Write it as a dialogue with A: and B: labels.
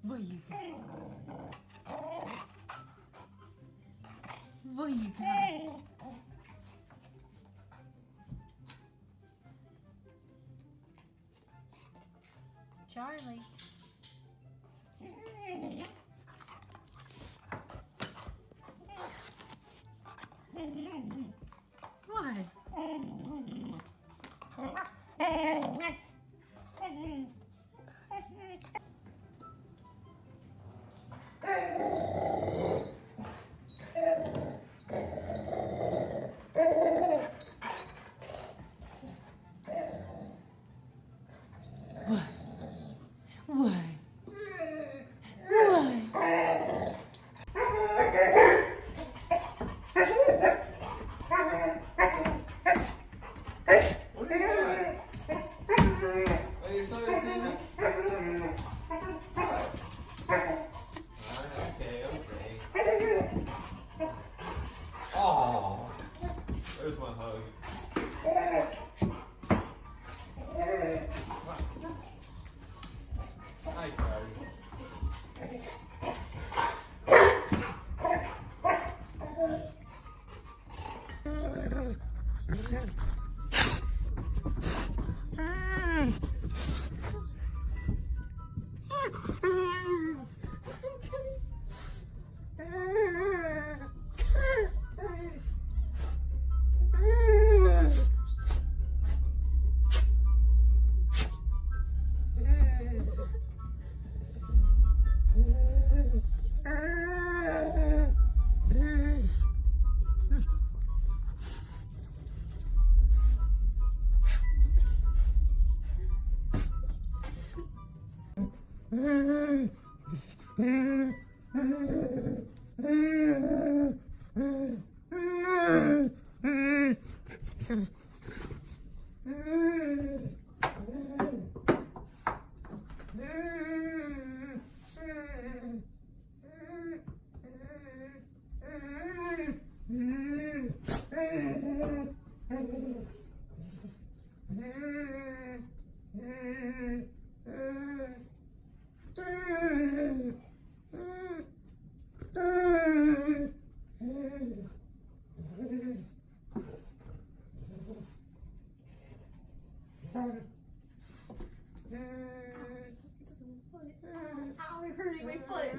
A: What you got? What you got? Charlie. What? What?
B: What are you doing? Are you excited to see me? Okay. Oh, there's my hug. Hi, Cardi.
C: Ow, you're hurting my foot.